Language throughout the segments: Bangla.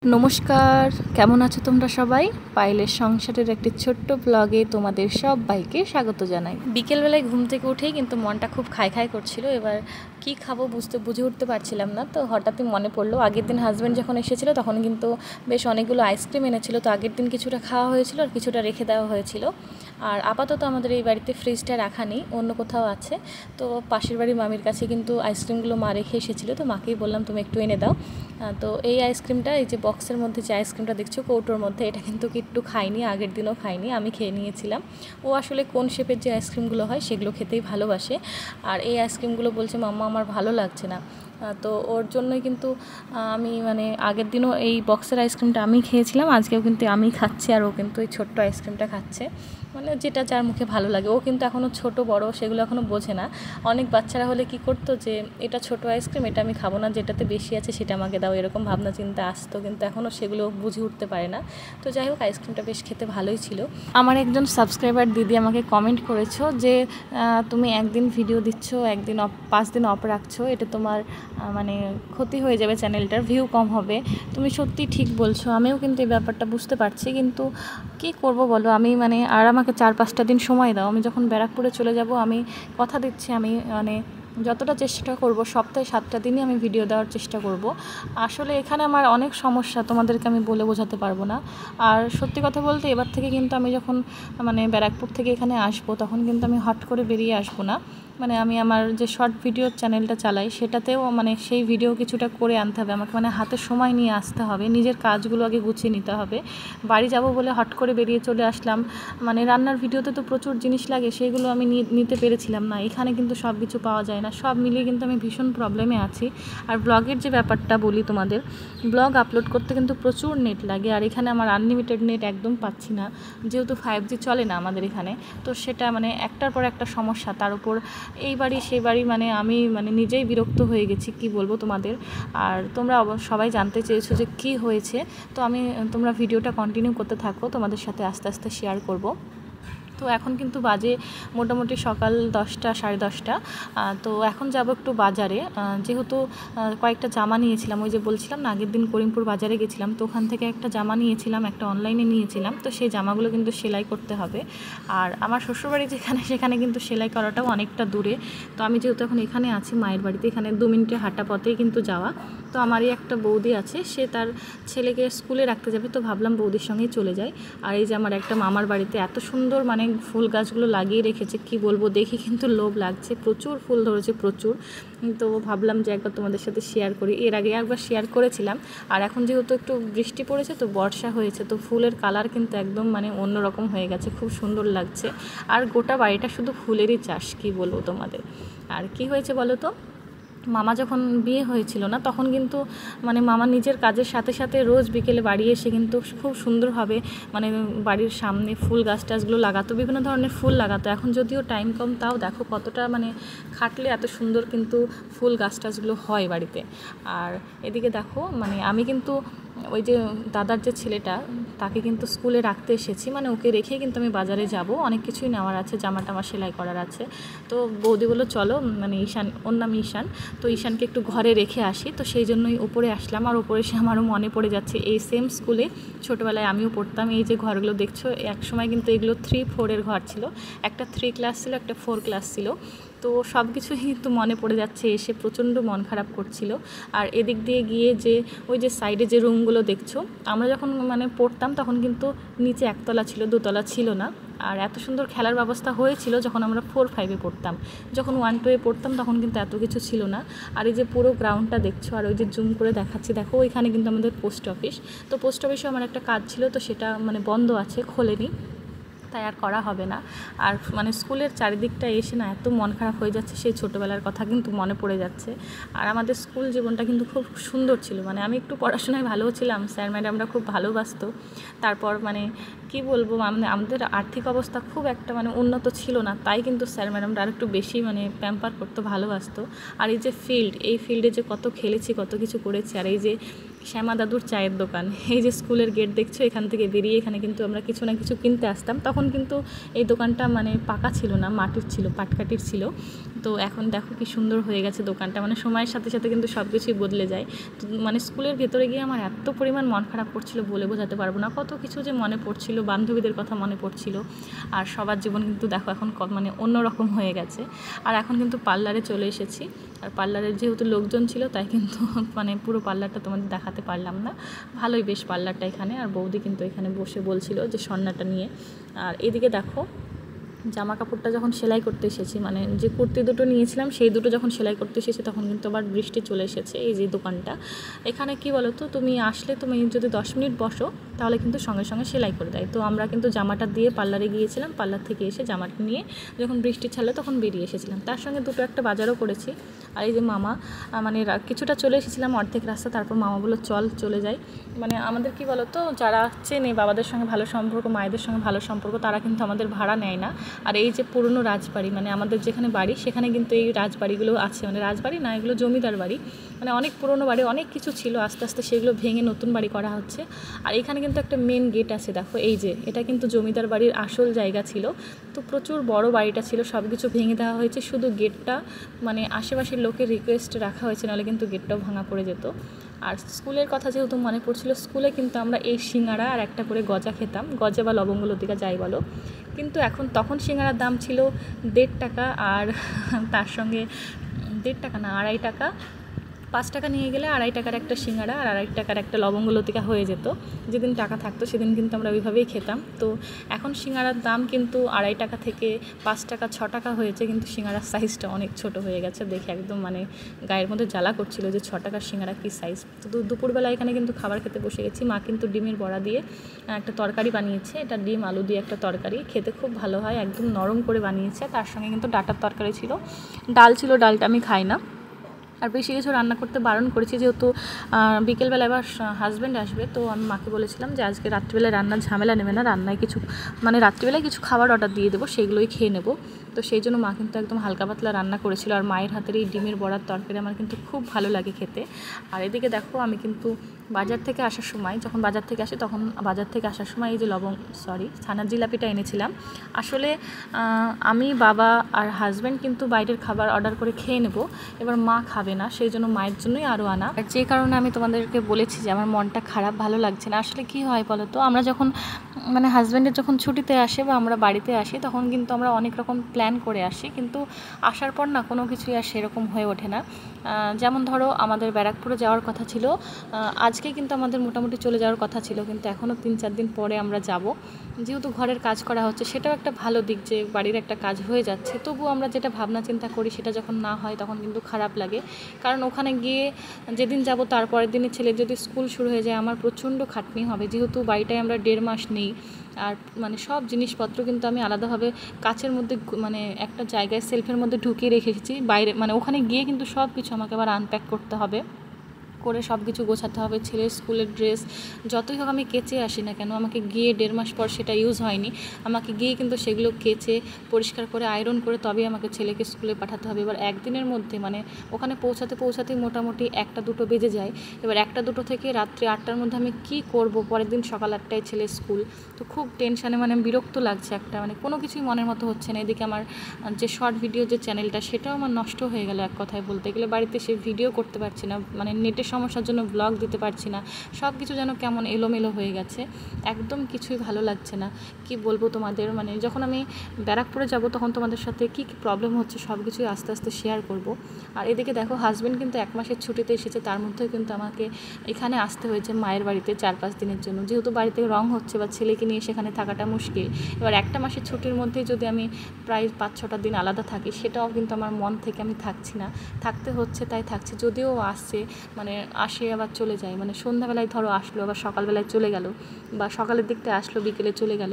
নমস্কার, কেমন আছো তোমরা সবাই? পায়েলের সংসারের একটি ছোট্ট ব্লগে তোমাদের সবাইকে স্বাগত জানাই। বিকেলবেলায় ঘুম থেকে উঠেই কিন্তু মনটা খুব খাই করছিল। এবার কি খাবো বুঝে উঠতে পারছিলাম না। তো হঠাৎই মনে পড়লো, আগের দিন হাজব্যান্ড যখন এসেছিল তখন কিন্তু বেশ অনেকগুলো আইসক্রিম এনেছিল। তো আগের দিন কিছুটা খাওয়া হয়েছিল আর কিছুটা রেখে দেওয়া হয়েছিল। আর আপাতত আমাদের এই বাড়িতে ফ্রিজটা রাখা নেই, অন্য কোথাও আছে। তো পাশের বাড়ির মামির কাছে কিন্তু আইসক্রিমগুলো মা রেখে এসেছিলো। তো মাকেই বললাম তুমি একটু এনে দাও। তো এই আইসক্রিমটা, এই যে বক্সের মধ্যে যে আইসক্রিমটা দেখছো কৌটোর মধ্যে, এটা কিন্তু কিট্টু খাইনি, আগের দিনও খাইনি, আমি খেয়ে নিয়েছিলাম। ও আসলে কোন শেপের যে আইসক্রিমগুলো হয় সেগুলো খেতেই ভালোবাসে। আর এই আইসক্রিমগুলো বলছে মাম্মা আমার ভালো লাগছে না। তো ওর জন্যই কিন্তু আমি আগের দিনও এই বক্সের আইসক্রিমটা আমি খেয়েছিলাম, আজকেও কিন্তু আমি খাচ্ছি। আর ও কিন্তু এই ছোট্ট আইসক্রিমটা খাচ্ছে, যেটা যার মুখে ভালো লাগে। ও কিন্তু এখনও ছোট বড় সেগুলো এখনও বোঝে না। অনেক বাচ্চারা হলে কি করতো, যে এটা ছোট আইসক্রিম, এটা আমি খাবো না, যেটাতে বেশি আছে সেটা আমাকে দাও, এরকম ভাবনা চিন্তা আসতো। কিন্তু এখনও সেগুলো বুঝে উঠতে পারে না। তো যাই হোক, আইসক্রিমটা বেশ খেতে ভালোই ছিল। আমার একজন সাবস্ক্রাইবার দিদি আমাকে কমেন্ট করেছো যে তুমি একদিন ভিডিও দিচ্ছ, 5 দিন অফ রাখছো, এটা তোমার ক্ষতি হয়ে যাবে, চ্যানেলটার ভিউ কম হবে। তুমি সত্যি ঠিক বলছো, আমিও কিন্তু এই ব্যাপারটা বুঝতে পারছি। কিন্তু কি করব বলো, আমি আর আমাকে 4-5টা দিন সময় দাও। আমি যখন ব্যারাকপুরে চলে যাব, আমি কথা দিচ্ছি, আমি যতটা চেষ্টা করব সপ্তাহে 7টা দিনই আমি ভিডিও দেওয়ার চেষ্টা করব। আসলে এখানে আমার অনেক সমস্যা, তোমাদেরকে আমি বলে বোঝাতে পারবো না। আর সত্যি কথা বলতে, এবার থেকে কিন্তু আমি যখন ব্যারাকপুর থেকে এখানে আসবো, তখন কিন্তু আমি হট করে বেরিয়ে আসবো না। আমি আমার যে শর্ট ভিডিওর চ্যানেলটা চালাই, সেটাতেও সেই ভিডিও কিছুটা করে আনতে হবে আমাকে। হাতে সময় নিয়ে আসতে হবে, নিজের কাজগুলো আগে গুছিয়ে নিতে হবে। বাড়ি যাব বলে হট করে বেরিয়ে চলে আসলাম। রান্নার ভিডিওতে তো প্রচুর জিনিস লাগে, সেগুলো আমি নিতে পেরেছিলাম না। এখানে কিন্তু সব কিছু পাওয়া যায় না, সব মিলিয়ে কিন্তু আমি ভীষণ প্রবলেমে আছি। আর ব্লগের যে ব্যাপারটা বলি তোমাদের, ব্লগ আপলোড করতে কিন্তু প্রচুর নেট লাগে। আর এখানে আমার আনলিমিটেড নেট একদম পাচ্ছি না, যেহেতু 5G চলে না আমাদের এখানে। তো সেটা একটার পর একটা সমস্যা, তার উপর এই বাড়ি সেই বাড়ি, আমি নিজেই বিরক্ত হয়ে গেছি, কি বলবো তোমাদের। আর তোমরা সবাই জানতে চেয়েছো যে কি হয়েছে। তো তোমরা ভিডিওটা কন্টিনিউ করতে থাকো, তোমাদের সাথে আস্তে আস্তে শেয়ার করব। তো এখন কিন্তু বাজে মোটামুটি সকাল 10টা, 10:30। তো এখন যাব একটু বাজারে, যেহেতু কয়েকটা জামা নিয়েছিলাম। ওই যে বলছিলাম না, আগের দিন করিমপুর বাজারে গেছিলাম, তো ওখান থেকে একটা জামা নিয়েছিলাম, একটা অনলাইনে নিয়েছিলাম। তো সেই জামাগুলো কিন্তু সেলাই করতে হবে। আর আমার শ্বশুরবাড়ি যেখানে, সেখানে কিন্তু সেলাই করাটাও অনেকটা দূরে। তো আমি যেহেতু এখন এখানে আছি মায়ের বাড়িতে, এখানে 2 মিনিটের হাঁটা পথেই কিন্তু যাওয়া। তো আমারই একটা বৌদি আছে, সে তার ছেলেকে স্কুলে রাখতে যাবে, তো ভাবলাম বৌদির সঙ্গেই চলে যাই। আর এই যে আমার একটা মামার বাড়িতে এত সুন্দর ফুল গাছগুলো লাগিয়ে রেখেছে, কি বলবো, দেখে কিন্তু লোভ লাগছে, প্রচুর ফুল ধরেছে, প্রচুর। তো ভাবলাম যে একবার তোমাদের সাথে শেয়ার করি। এর আগে একবার শেয়ার করেছিলাম। আর এখন যেহেতু একটু বৃষ্টি পড়েছে, তো বর্ষা হয়েছে, তো ফুলের কালার কিন্তু একদম অন্যরকম হয়ে গেছে, খুব সুন্দর লাগছে। আর গোটা বাড়িটা শুধু ফুলেরই চাষ, কি বলবো তোমাদের। আর কি হয়েছে বলো তো, মামা যখন বিয়ে হয়েছিল না, তখন কিন্তু মামা নিজের কাজের সাথে সাথে রোজ বিকেলে বাড়ি এসে কিন্তু খুব সুন্দরভাবে বাড়ির সামনে ফুল গাছ টাছগুলো লাগাতো, বিভিন্ন ধরনের ফুল লাগাতো। এখন যদিও টাইম কম, তাও দেখো কতটা খাটলে এত সুন্দর কিন্তু ফুল গাছ টাছগুলো হয় বাড়িতে। আর এদিকে দেখো, আমি কিন্তু ওই যে দাদার যে ছেলেটা, তাকে কিন্তু স্কুলে রাখতে এসেছি, ওকে রেখেই কিন্তু আমি বাজারে যাব, অনেক কিছুই নেওয়ার আছে, জামা টামা সেলাই করার আছে। তো বৌদি বললো চলো, ঈশান, ওর নাম ঈশান, তো ঈশানকে একটু ঘরে রেখে আসি। তো সেই জন্যই উপরে আসলাম। আর উপরে এসে আমারও মনে পড়ে যাচ্ছে, এই সেম স্কুলে ছোটোবেলায় আমিও পড়তাম। এই যে ঘরগুলো দেখছো, এক সময় কিন্তু এগুলো 3-4 ঘর ছিল, একটা 3 ক্লাস ছিল, একটা 4 ক্লাস ছিল। তো সব কিছুই কিন্তু মনে পড়ে যাচ্ছে, এসে প্রচণ্ড মন খারাপ করছিল। আর এদিক দিয়ে গিয়ে যে ওই যে সাইডে যে রুমগুলো দেখছো, আমরা যখন পড়তাম তখন কিন্তু নিচে একতলা ছিল, দোতলা ছিল না। আর এত সুন্দর খেলার ব্যবস্থা হয়েছিল যখন আমরা 4-5-এ পড়তাম। যখন 1-2-এ পড়তাম তখন কিন্তু এত কিছু ছিল না। আর এই যে পুরো গ্রাউন্ডটা দেখছো, আর ওই যে জুম করে দেখাচ্ছি, দেখো ওইখানে কিন্তু আমাদের পোস্ট অফিস। তো পোস্ট অফিসে আমার একটা কাজ ছিল, তো সেটা বন্ধ আছে, খোলেনি, তাই আর করা হবে না। আর স্কুলের চারিদিকটা এসে না এত মন খারাপ হয়ে যাচ্ছে, সেই ছোটোবেলার কথা কিন্তু মনে পড়ে যাচ্ছে। আর আমাদের স্কুল জীবনটা কিন্তু খুব সুন্দর ছিল, আমি একটু পড়াশোনায় ভালোও ছিলাম, স্যার ম্যাডামরা খুব ভালোবাসতো। তারপর কি বলবো, আমাদের আর্থিক অবস্থা খুব একটা উন্নত ছিল না, তাই কিন্তু স্যার ম্যাডামরা আর একটু বেশি প্যাম্পার করতো, ভালোবাসতো। আর এই যে এই ফিল্ডে যে কত খেলেছি, কত কিছু করেছি। আর এই যে শ্যামা দাদুর চায়ের দোকান। এই যে স্কুলের গেট দেখছো, এখান থেকে বেরিয়ে এখানে কিন্তু আমরা কিছু না কিছু কিনতে আসতাম। তখন কিন্তু এই দোকানটা মানে পাকা ছিল না, মাটির ছিল, পাটকাঠির ছিল। তো এখন দেখো কি সুন্দর হয়ে গেছে দোকানটা, মানে সময়ের সাথে সাথে কিন্তু সব কিছুই বদলে যায়। তো মানে স্কুলের ভেতরে গিয়ে আমার এত পরিমাণ মন খারাপ করছিল বলে বোঝাতে পারবো না, কত কিছু যে মনে পড়ছিল, বান্ধবীদের কথা মনে পড়ছিল। আর সবার জীবন কিন্তু দেখো এখন মানে অন্যরকম হয়ে গেছে। আর এখন কিন্তু পার্লারে চলে এসেছি, আর পার্লারের যেহেতু লোকজন ছিল তাই কিন্তু মানে পুরো পার্লারটা তোমাদের দেখাতে পারলাম না। ভালোই বেশ পার্লারটা এখানে, আর বৌদি কিন্তু এখানে বসে বলছিল যে স্বর্ণাটা নিয়ে। আর এদিকে দেখো জামা কাপড়টা যখন সেলাই করতে এসেছি, মানে যে কুর্তি দুটো নিয়েছিলাম সেই দুটো যখন সেলাই করতে এসেছি তখন কিন্তু আবার বৃষ্টি চলে এসেছে। এই যে দোকানটা, এখানে কি বলো তো, তুমি আসলে তুমি যদি 10 মিনিট বসো তাহলে কিন্তু সঙ্গে সঙ্গে সেলাই করে দেয়। তো আমরা কিন্তু জামাটা দিয়ে পার্লারে গিয়েছিলাম, পার্লার থেকে এসে জামাটা নিয়ে যখন বৃষ্টি ছাড়লো তখন বেরিয়ে এসেছিলাম। তার সঙ্গে দুটো একটা বাজারও করেছি। আর এই যে মামা, মানে কিছুটা চলে এসেছিলাম অর্ধেক রাস্তা, তারপর মামা বললো চলে যাই। মানে আমাদের কি বলো তো, যারা চেনে বাবাদের সঙ্গে ভালো সম্পর্ক, মায়েদের সঙ্গে ভালো সম্পর্ক, তারা কিন্তু আমাদের ভাড়া নেয় না। আর এই যে পুরনো রাজবাড়ি, মানে আমাদের যেখানে বাড়ি সেখানে কিন্তু এই রাজবাড়িগুলো আছে, মানে রাজবাড়ি না, এগুলো জমিদার বাড়ি, মানে অনেক পুরনো বাড়ি, অনেক কিছু ছিল, আস্তে আস্তে সেগুলো ভেঙে নতুন বাড়ি করা হচ্ছে। আর এখানে কিন্তু একটা মেন গেট আছে, দেখো এই যে, এটা কিন্তু জমিদার বাড়ির আসল জায়গা ছিল। তো প্রচুর বড় বাড়িটা ছিল, সব কিছু ভেঙে দেওয়া হয়েছে, শুধু গেটটা মানে আশেপাশের লোকের রিকোয়েস্ট রাখা হয়েছে, নাহলে কিন্তু গেটটাও ভাঙা পড়ে যেত। আর স্কুলের কথা যেহেতু মনে পড়ছিল, স্কুলে কিন্তু আমরা এই সিঙ্গাড়া আর একটা করে গজা খেতাম, গজা বা লবঙ্গ লতিকা যাই বলো। কিন্তু তখন সিঙ্গাড়ার দাম ছিল 1.5 টাকা, আর তার সঙ্গে 1.5 টাকা না, 2.5 টাকা। 5 টাকা নিয়ে গেলে 2.5 টাকার একটা সিঙ্গাড়া আর 2.5 টাকার একটা লবঙ্গ লতিকা হয়ে যেত। যেদিন টাকা থাকতো সেদিন কিন্তু আমরা ওইভাবেই খেতাম। তো এখন সিঙ্গাড়ার দাম কিন্তু 2.5 টাকা থেকে 5 টাকা 6 টাকা হয়েছে, কিন্তু সিঙ্গাড়ার সাইজটা অনেক ছোট হয়ে গেছে, দেখে একদম মানে গায়ের মধ্যে জ্বালা করছিল যে 6 টাকার সিঙ্গাড়া কী সাইজ। তো দুপুরবেলা এখানে কিন্তু খাবার খেতে বসে গেছি। মা কিন্তু ডিমের বড়া দিয়ে একটা তরকারি বানিয়েছে, এটা ডিম আলু দিয়ে একটা তরকারি, খেতে খুব ভালো হয়, একদম নরম করে বানিয়েছে। তার সঙ্গে কিন্তু ডাঁটার তরকারি ছিল, ডাল ছিল, ডালটা আমি খাই না। আর বেশি কিছু রান্না করতে বারণ করেছি, যেহেতু বিকেলবেলা এবার হাজব্যান্ড আসবে। তো আমি মাকে বলেছিলাম যে আজকে রাত্রিবেলায় রান্নার ঝামেলা নেবে না, রান্নায় কিছু মানে রাত্রিবেলায় কিছু খাবার অর্ডার দিয়ে দেবো, সেগুলোই খেয়ে নেবো। তো সেই জন্য মা কিন্তু একদম হালকা পাতলা রান্না করেছিল। আর মায়ের হাতের এই ডিমের বড়ার তরকারি আমার কিন্তু খুব ভালো লাগে খেতে। আর এদিকে দেখো আমি কিন্তু বাজার থেকে আসার সময়, যখন বাজার থেকে আসি তখন বাজার থেকে আসার সময় এই যে ছানার জিলাপিটা এনেছিলাম। আসলে আমি, বাবা আর হাজব্যান্ড কিন্তু বাইরের খাবার অর্ডার করে খেয়ে নেব, এবার মা খাবে না, সেই জন্য মায়ের জন্যই আরও আনা। আর যে কারণে আমি তোমাদেরকে বলেছি যে আমার মনটা খারাপ, ভালো লাগছে না। আসলে কি হয় বলো তো, আমরা যখন মানে হাজব্যান্ডের যখন ছুটিতে আসে বা আমরা বাড়িতে আসি তখন কিন্তু আমরা অনেক রকম প্ল্যান করে আসি, কিন্তু আসার পর না কোনো কিছুই আর সেরকম হয়ে ওঠে না। যেমন ধরো আমাদের ব্যারাকপুরে যাওয়ার কথা ছিল, আজকে কিন্তু আমাদের মোটামুটি চলে যাওয়ার কথা ছিল, কিন্তু এখনও 3-4 দিন পরে আমরা যাব। যেহেতু ঘরের কাজ করা হচ্ছে, সেটাও একটা ভালো দিক যে বাড়ির একটা কাজ হয়ে যাচ্ছে। তবু আমরা যেটা ভাবনা চিন্তা করি সেটা যখন না হয় তখন কিন্তু খারাপ লাগে। কারণ ওখানে গিয়ে যেদিন যাব তারপরের দিনের ছেলের যদি স্কুল শুরু হয়ে যায় আমার প্রচণ্ড খাটনি হবে, যেহেতু বাড়িটায় আমরা 1.5 মাস নেই। আর মানে সব জিনিসপত্র কিন্তু আমি আলাদাভাবে কাচের মধ্যে মানে একটা জায়গায় সেলফের মধ্যে ঢুকিয়ে রেখেছি, বাইরে মানে ওখানে গিয়ে কিন্তু সব কিছু আমাকে আবার আনপ্যাক করতে হবে, করে সব কিছু গোছাতে হবে। ছেলের স্কুলের ড্রেস যতই হোক আমি কেচে আসি না কেন, আমাকে গিয়ে 1.5 মাস পর সেটা ইউজ হয়নি, আমাকে গিয়ে কিন্তু সেগুলো কেচে পরিষ্কার করে আয়রন করে তবেই আমাকে ছেলেকে স্কুলে পাঠাতে হবে। এবার একদিনের মধ্যে মানে ওখানে পৌঁছাতেই মোটামুটি 1টা-2টো বেজে যায়। এবার 1টা-2টো থেকে রাত্রি 8টার মধ্যে আমি কি করব, পরের দিন সকাল 8টায় ছেলের স্কুল। তো খুব টেনশানে, মানে বিরক্ত লাগছে একটা, মানে কোনো কিছুই মনের মতো হচ্ছে না। এদিকে আমার যে শর্ট ভিডিও যে চ্যানেলটা সেটাও আমার নষ্ট হয়ে গেল এক কথায় বলতে গেলে। বাড়িতে সে ভিডিও করতে পারছি না, মানে নেটের সমস্যার জন্য ব্লগ দিতে পারছি না, সব কিছু যেন কেমন এলোমেলো হয়ে গেছে, একদম কিছুই ভালো লাগছে না। কি বলবো তোমাদের, মানে যখন আমি ব্যারাকপুরে যাব তখন তোমাদের সাথে কি প্রবলেম হচ্ছে সব কিছুই আস্তে আস্তে শেয়ার করব। আর এদিকে দেখো হাজব্যান্ড কিন্তু 1 মাসের ছুটিতে এসেছে, তার মধ্যেও কিন্তু আমাকে এখানে আসতে হয়েছে মায়ের বাড়িতে 4-5 দিনের জন্য, যেহেতু বাড়িতে রং হচ্ছে বা ছেলেকে নিয়ে সেখানে থাকাটা মুশকিল। এবার 1টা মাসের ছুটির মধ্যেই যদি আমি প্রায় 5-6টা দিন আলাদা থাকি, সেটাও কিন্তু আমার মন থেকে আমি থাকছি না, থাকতে হচ্ছে তাই থাকছি। যদিও আসছে মানে আসে আবার চলে যায়, মানে সন্ধ্যাবেলায় ধরো আসলো আবার সকালবেলায় চলে গেল, বা সকালের দিকটা আসলো বিকেলে চলে গেল,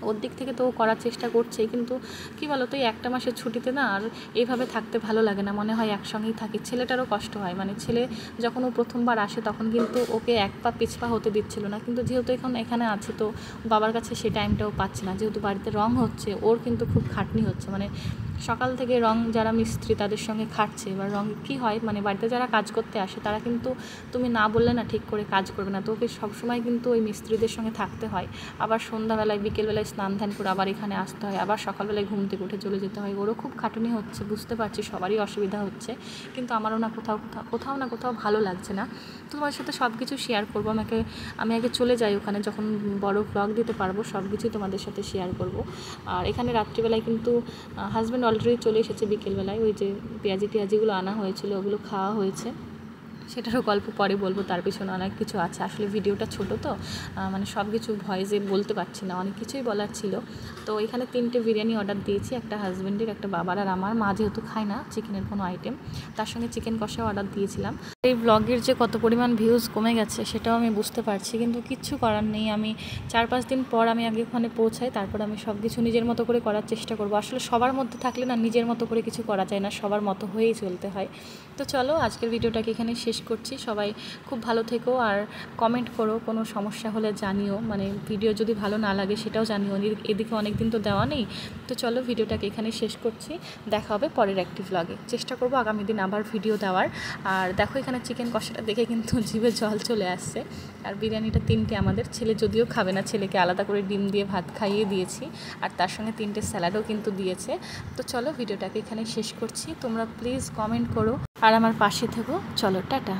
ওর দিক থেকে তো ও করার চেষ্টা করছেই। কিন্তু কি বলো তো, এই 1টা মাসের ছুটিতে না আর এইভাবে থাকতে ভালো লাগে না, মনে হয় একসঙ্গেই থাকি। ছেলেটারও কষ্ট হয়, মানে ছেলে যখন ও প্রথমবার আসে তখন কিন্তু ওকে 1 পা পিছপা হতে দিচ্ছিল না, কিন্তু যেহেতু এখানে আছে তো বাবার কাছে সেই টাইমটাও পাচ্ছে না, যেহেতু বাড়িতে রং হচ্ছে, ওর কিন্তু খুব খাটনি হচ্ছে, মানে সকাল থেকে রং যারা মিস্ত্রি তাদের সঙ্গে খাটছে। এবার রং কী হয়, মানে বাড়িতে যারা কাজ করতে আসে তারা কিন্তু তুমি না বললে না ঠিক করে কাজ করবে না, তো ওকে সবসময় কিন্তু ওই মিস্ত্রিদের সঙ্গে থাকতে হয়। আবার সন্ধ্যাবেলায় বিকেলবেলায় স্নান ধ্যান করে আবার এখানে আসতে হয়, আবার সকালবেলায় ঘুম থেকে উঠে চলে যেতে হয়। ওরও খুব খাটুনি হচ্ছে, বুঝতে পারছি সবারই অসুবিধা হচ্ছে, কিন্তু আমারও না কোথাও ভালো লাগছে না। তো তোমার সাথে সব কিছু শেয়ার করবো। আমি আগে চলে যাই ওখানে, যখন বড় ব্লগ দিতে পারবো সব কিছুই তোমাদের সাথে শেয়ার করব। আর এখানে রাত্রিবেলায় কিন্তু হাজব্যান্ড অলরেডি চলে এসেছে বিকেলবেলায়, ওই যে পেঁয়াজিগুলো আনা হয়েছিল ওগুলো খাওয়া হয়েছে, সেটারও গল্প পরে বলবো। তার পিছনে অনেক কিছু আছে, আসলে ভিডিওটা ছোট তো মানে সব কিছু ভয়েসে বলতে পারছি না, অনেক কিছুই বলার ছিল। তো এখানে 3টে বিরিয়ানি অর্ডার দিয়েছি, একটা হাজব্যান্ডের, একটা বাবার আর আমার। মা যেহেতু খায় না চিকেনের কোনো আইটেম, তার সঙ্গে চিকেন কষাও অর্ডার দিয়েছিলাম। এই ব্লগের যে কত পরিমাণ ভিউজ কমে গেছে সেটাও আমি বুঝতে পারছি, কিন্তু কিচ্ছু করার নেই। আমি 4-5 দিন পর আমি আগে ওখানে পৌঁছাই, তারপর আমি সব কিছু নিজের মতো করে করার চেষ্টা করব। আসলে সবার মধ্যে থাকলে না নিজের মতো করে কিছু করা যায় না, সবার মতো হয়েই চলতে হয়। তো চলো আজকের ভিডিওটাকে এখানে শেষ করছি। সবাই খুব ভালো থেকো, আর কমেন্ট করো, কোনো সমস্যা হলে জানিও, মানে ভিডিও যদি ভালো না লাগে সেটাও জানিও। এদিকে অনেক দিন তো দেওয়া নেই। তো চলো ভিডিওটাকে এখানে শেষ করছি, দেখা হবে পরের একটি ভ্লগে। চেষ্টা করবো আগামী দিন আবার ভিডিও দেওয়ার। আর দেখো এখানে চিকেন কষাটা দেখে কিন্তু জিভে জল চলে আসছে। আর বিরিয়ানিটা 3টে আমাদের, ছেলে যদিও খাবে না, ছেলেকে আলাদা করে ডিম দিয়ে ভাত খাইয়ে দিয়েছি, আর তার সঙ্গে 3টে স্যালাডও কিন্তু দিয়েছে। তো চলো ভিডিওটাকে এখানে শেষ করছি। তোমরা প্লিজ কমেন্ট করো আর আমার পাশে থেকো। চলো টাটা।